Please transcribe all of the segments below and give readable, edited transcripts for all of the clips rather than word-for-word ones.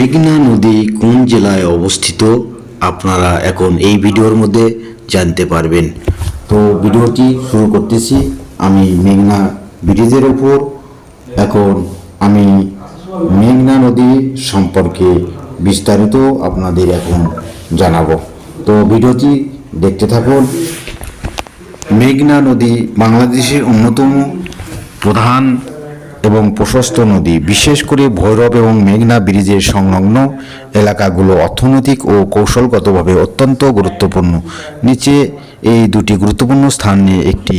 মেঘনা নদী কোন জেলায় অবস্থিত আপনারা এখন এই ভিডিওর মধ্যে জানতে পারবেন। তো ভিডিওটি শুরু করতেছি আমি মেঘনা ব্রিজের উপর। এখন আমি মেঘনা নদী সম্পর্কে বিস্তারিত আপনাদের এখন জানাবো। তো ভিডিওটি দেখতে থাকুন। মেঘনা নদী বাংলাদেশের অন্যতম প্রধান এবং প্রশস্ত নদী। বিশেষ করে ভৈরব এবং মেঘনা ব্রিজের সংলগ্ন এলাকাগুলো অর্থনৈতিক ও কৌশলগতভাবে অত্যন্ত গুরুত্বপূর্ণ। নিচে এই দুটি গুরুত্বপূর্ণ স্থান নিয়ে একটি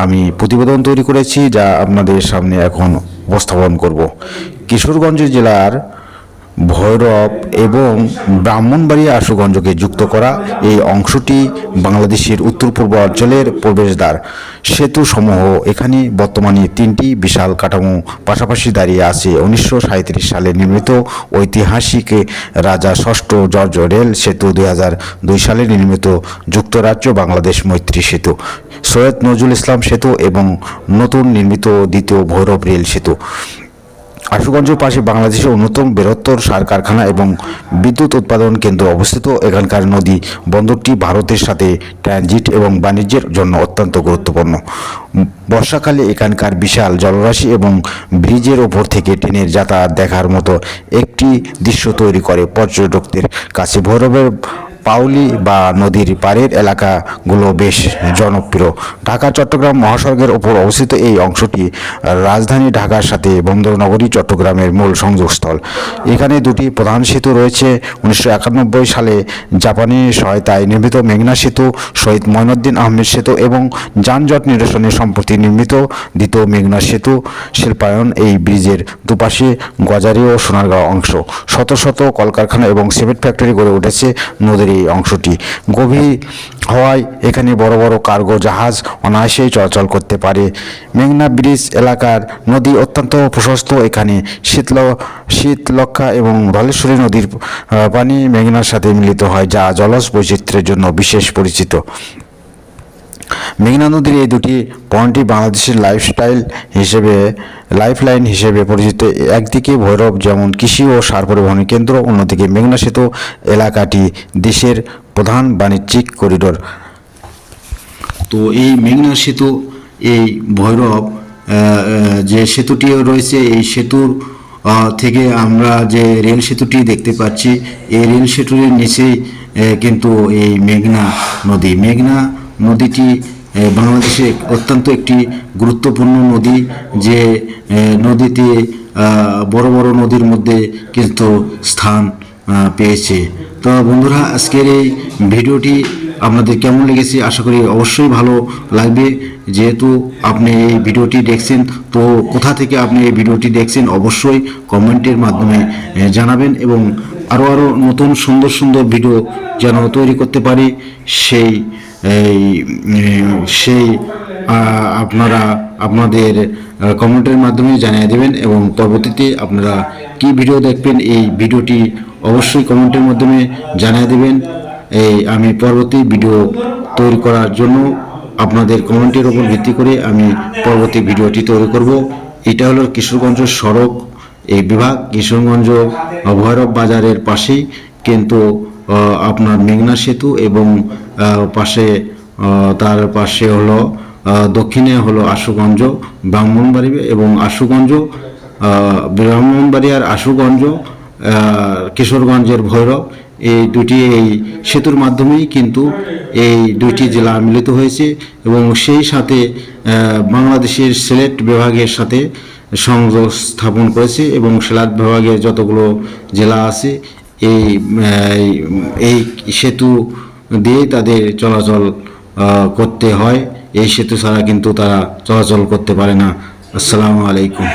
আমি প্রতিবেদন তৈরি করেছি, যা আপনাদের সামনে এখন উপস্থাপন করব। কিশোরগঞ্জ জেলার ভৈরব এবং ব্রাহ্মণবাড়িয়া আশুগঞ্জকে যুক্ত করা এই অংশটি বাংলাদেশের উত্তর পূর্ব অঞ্চলের প্রবেশদ্বার। সেতু সমূহ এখানে বর্তমানে তিনটি বিশাল কাঠামো পাশাপাশি দাঁড়িয়ে আছে। 1937 সালে নির্মিত ঐতিহাসিক রাজা ষষ্ঠ জর্জ রেল সেতু, 2002 সালে নির্মিত যুক্তরাজ্য বাংলাদেশ মৈত্রী সেতু, সৈয়দ নজরুল ইসলাম সেতু এবং নতুন নির্মিত দ্বিতীয় ভৈরব রেল সেতু। আশুগঞ্জের পাশে বাংলাদেশের অন্যতম বৃহত্তর সার কারখানা এবং বিদ্যুৎ উৎপাদন কেন্দ্র অবস্থিত। এখানকার নদী বন্দরটি ভারতের সাথে ট্রানজিট এবং বাণিজ্যের জন্য অত্যন্ত গুরুত্বপূর্ণ। বর্ষাকালে এখানকার বিশাল জলরাশি এবং ব্রিজের ওপর থেকে ট্রেনের যাতায়াত দেখার মতো একটি দৃশ্য তৈরি করে পর্যটকদের কাছে। ভৈরবের পাউলি বা নদীর পাড়ের এলাকাগুলো বেশ জনপ্রিয়। ঢাকা চট্টগ্রাম মহাসড়কের ওপর অবস্থিত এই অংশটি রাজধানী ঢাকার সাথে বন্দরনগরী চট্টগ্রামের মূল সংযোগস্থল। এখানে দুটি প্রধান সেতু রয়েছে। 1991 সালে জাপানি সহায়তায় নির্মিত মেঘনা সেতু, শহীদ মঈনুদ্দিন আহমেদ সেতু এবং যানজট নিরসনে সম্প্রতি নির্মিত দ্বিতীয় মেঘনা সেতু শিল্পায়ন। এই ব্রিজের দুপাশে গজারি ও সোনারগাঁও অংশ। শত শত কলকারখানা এবং সিমেন্ট ফ্যাক্টরি গড়ে উঠেছে নদীর এই অংশটি। গভীর হওয়ায় এখানে বড় বড় কার্গো জাহাজ অনায়াসেই চলাচল করতে পারে। মেঘনা ব্রিজ এলাকার নদী অত্যন্ত প্রশস্ত। এখানে শীতলক্ষ্যা এবং ধলেশ্বরী নদীর পানি মেঘনার সাথে মিলিত হয়, যা জলজ বৈচিত্র্যের জন্য বিশেষ পরিচিত। মেঘনা নদীর এই দুটি পয়েন্টই বাংলাদেশের লাইফলাইন হিসেবে পরিচিত। একদিকে ভৈরব যেমন কৃষি ও সার পরিবহনের কেন্দ্র, অন্যদিকে মেঘনা সেতু এলাকাটি দেশের প্রধান বাণিজ্যিক করিডোর। তো এই মেঘনা সেতু, এই ভৈরব যে সেতুটি রয়েছে, এই সেতুর থেকে আমরা যে রেল সেতুটি দেখতে পাচ্ছি, এই রেল সেতুর নিচেই কিন্তু এই মেঘনা নদীটি বাংলাদেশে অত্যন্ত একটি গুরুত্বপূর্ণ নদী, যে নদীতে বড় বড় নদীর মধ্যে কিন্তু স্থান পেয়েছে। তো বন্ধুরা, আজকের এই ভিডিওটি আপনাদের কেমন লেগেছে আশা করি অবশ্যই ভালো লাগবে। যেহেতু আপনি এই ভিডিওটি দেখছেন, তো কোথা থেকে আপনি এই ভিডিওটি দেখছেন অবশ্যই কমেন্টের মাধ্যমে জানাবেন, এবং আরও নতুন সুন্দর সুন্দর ভিডিও যেন তৈরি করতে পারি সেই আপনারা আপনাদের কমেন্টের মাধ্যমে জানিয়ে দেবেন। এবং পরবর্তীতে আপনারা কি ভিডিও দেখবেন এই ভিডিওটি অবশ্যই কমেন্টের মাধ্যমে জানিয়ে দেবেন। আমি পরবর্তী ভিডিও তৈরি করার জন্য আপনাদের কমেন্টের উপর ভিত্তি করে আমি পরবর্তী ভিডিওটি তৈরি করব। এটা হলো কিশোরগঞ্জ সড়ক এই বিভাগ, কিশোরগঞ্জ ভৈরব বাজারের পাশেই কিন্তু আপনার মেঘনা সেতু, এবং তার পাশে হলো দক্ষিণে হলো আশুগঞ্জ ব্রাহ্মণবাড়িয়া এবং ব্রাহ্মণবাড়িয়ার আশুগঞ্জ, কিশোরগঞ্জের ভৈরব। এই সেতুর মাধ্যমেই কিন্তু এই দুইটি জেলা মিলিত হয়েছে, এবং সেই সাথে বাংলাদেশের সিলেট বিভাগের সাথে সংযোগ স্থাপন করেছে, এবং সিলেট বিভাগের যতগুলো জেলা আছে এই সেতু দিয়ে তাদের চলাচল করতে হয়। এই সেতু ছাড়া কিন্তু তারা চলাচল করতে পারে না। আসসালামু আলাইকুম।